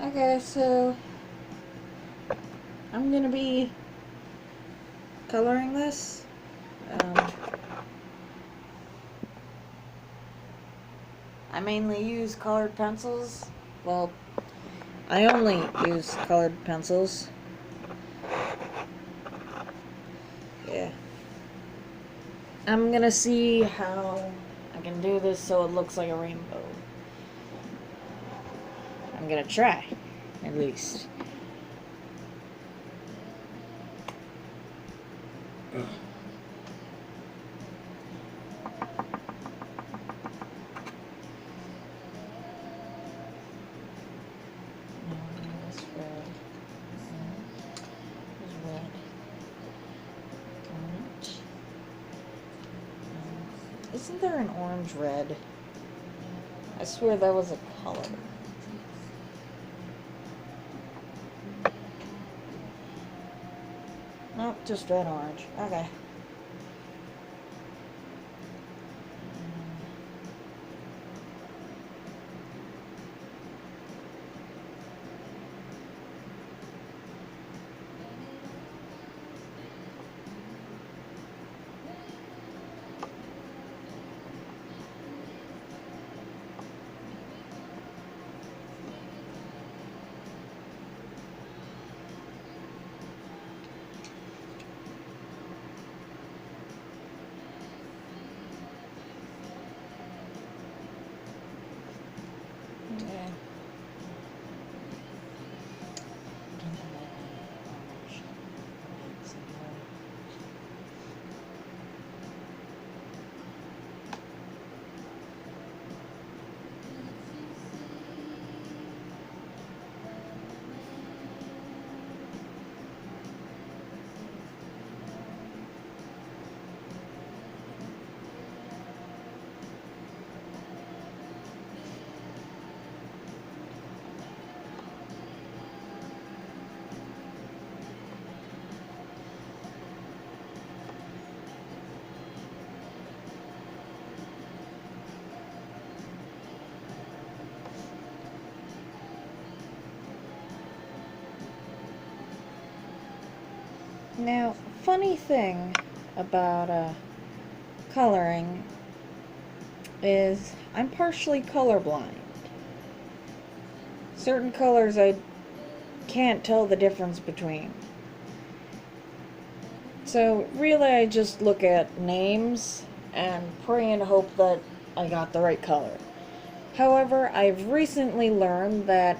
Okay, so I'm gonna be coloring this. I mainly use colored pencils. Well, I only use colored pencils. Yeah. I'm gonna see how I can do this so it looks like a rainbow. I'm gonna try, at least. This red. This red. Orange. Isn't there an orange red? I swear that was a color. Nope, just red orange. Okay. Okay. Now, funny thing about coloring is I'm partially colorblind. Certain colors I can't tell the difference between. So really I just look at names and pray and hope that I got the right color. However, I've recently learned that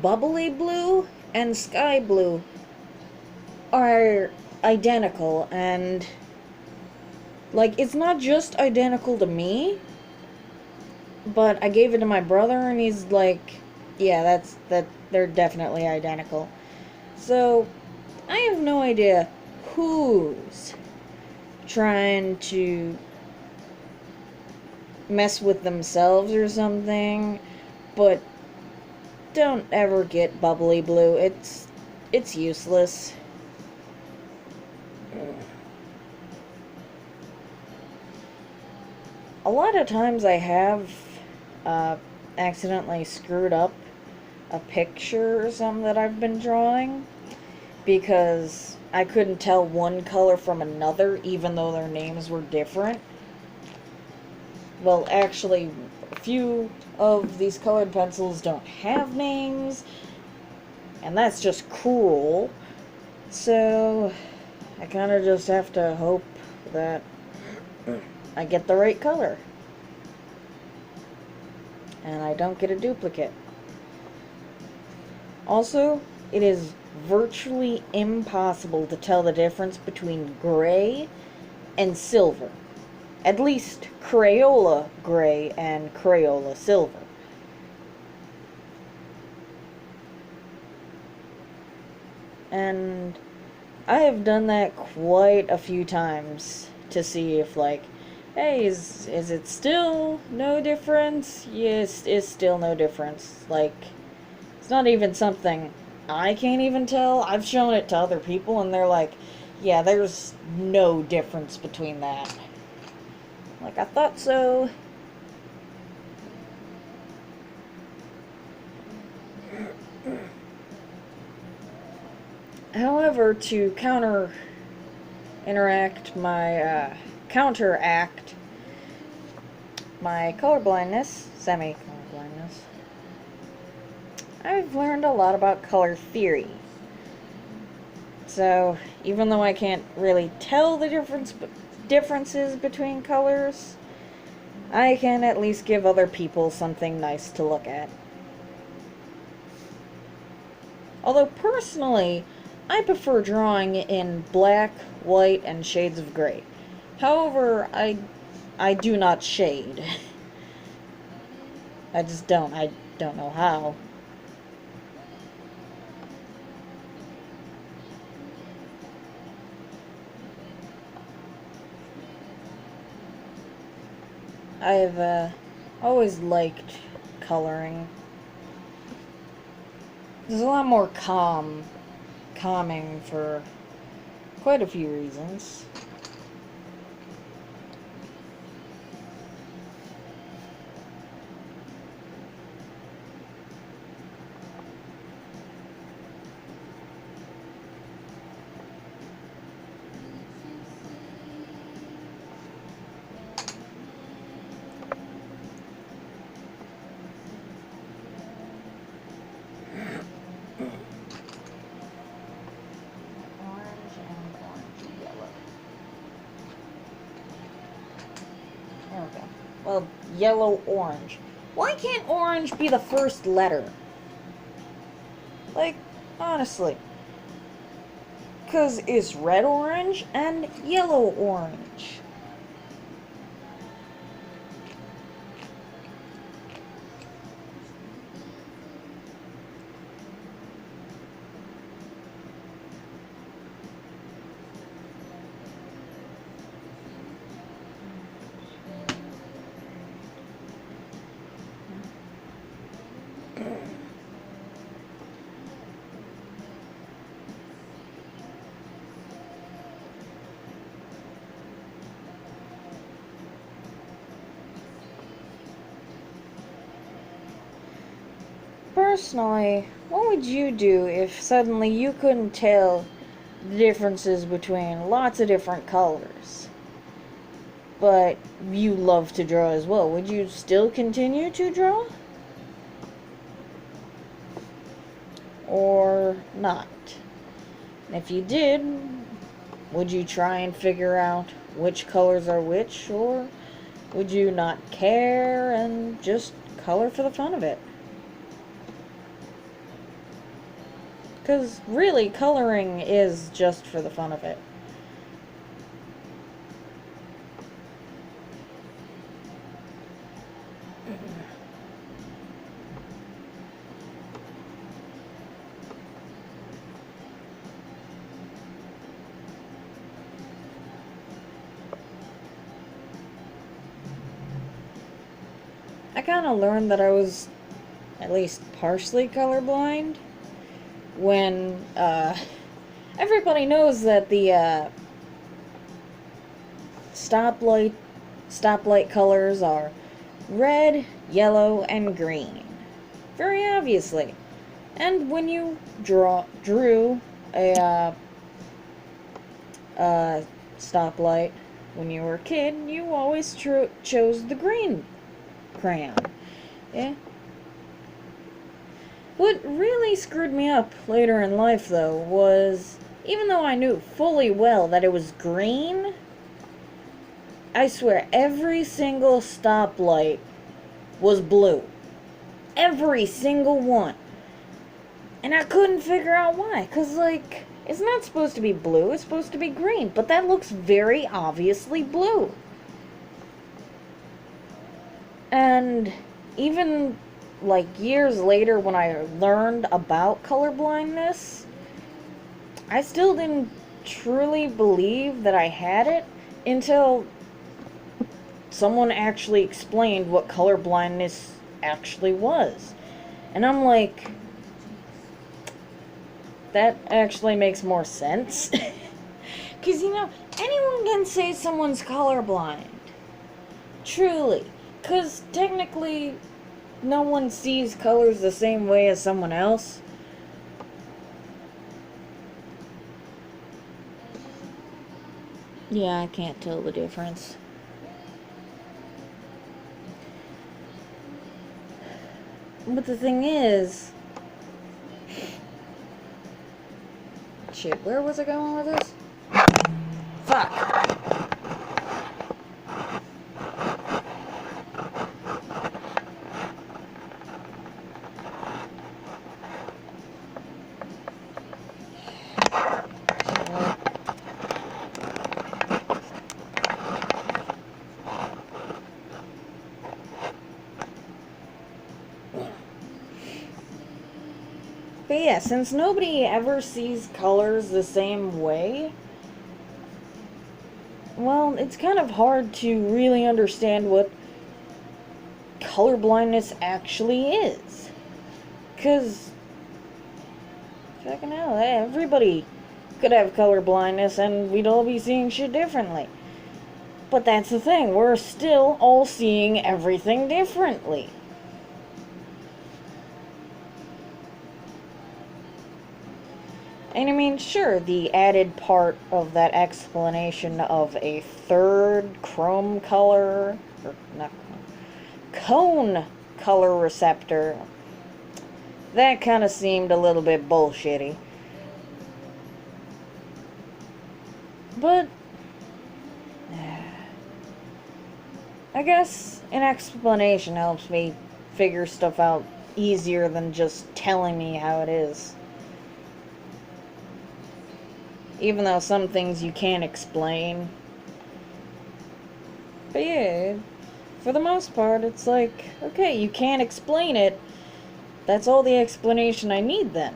bubbly blue and sky blue are identical, and like it's not just identical to me, but I gave it to my brother and he's like, yeah, that they're definitely identical. So I have no idea who's trying to mess with themselves or something, but don't ever get bubbly blue. It's useless. A lot of times I have accidentally screwed up a picture or something that I've been drawing because I couldn't tell one color from another even though their names were different. Well, actually, a few of these colored pencils don't have names, and that's just cruel. So, I kind of just have to hope that I get the right color. And I don't get a duplicate. Also, it is virtually impossible to tell the difference between gray and silver. At least Crayola gray and Crayola silver. And I have done that quite a few times to see if, like, hey, is it still no difference? Yes, it's still no difference. Like, it's not even something I can't even tell. I've shown it to other people and they're like, yeah, there's no difference between that. Like, I thought so. However, to counteract my colorblindness, semi-colorblindness, I've learned a lot about color theory. So, even though I can't really tell the differences between colors, I can at least give other people something nice to look at. Although personally, I prefer drawing in black, white, and shades of gray. However, I do not shade. I just don't. I don't know how. I've always liked coloring. There's a lot more calming for quite a few reasons. Well, yellow, orange. Why can't orange be the first letter? Like, honestly. Because it's red orange and yellow orange. Personally, what would you do if suddenly you couldn't tell the differences between lots of different colors, but you love to draw as well? Would you still continue to draw? Or not? If you did, would you try and figure out which colors are which, or would you not care and just color for the fun of it? Because really, coloring is just for the fun of it. I kind of learned that I was at least partially colorblind when everybody knows that the stoplight colors are red, yellow, and green. Very obviously. And when you drew a stoplight when you were a kid, you always chose the green crayon. Yeah. What really screwed me up later in life, though, was even though I knew fully well that it was green, I swear every single stoplight was blue. Every single one. And I couldn't figure out why. Because, like, it's not supposed to be blue, it's supposed to be green. But that looks very obviously blue. And even like years later when I learned about colorblindness, I still didn't truly believe that I had it until someone actually explained what colorblindness actually was. And I'm like, that actually makes more sense. Because, you know, anyone can say someone's colorblind. Truly. Because technically, no one sees colors the same way as someone else. Yeah, I can't tell the difference. But the thing is... Shit, where was I going with this? Fuck! But yeah, since nobody ever sees colors the same way, well, it's kind of hard to really understand what color blindness actually is. Because, fucking hell, everybody could have color blindness and we'd all be seeing shit differently. But that's the thing, we're still all seeing everything differently. And I mean, sure, the added part of that explanation of a third chrome color, or not cone color receptor, that kind of seemed a little bit bullshitty. But I guess an explanation helps me figure stuff out easier than just telling me how it is. Even though some things you can't explain. But yeah, for the most part, it's like, okay, you can't explain it. That's all the explanation I need then.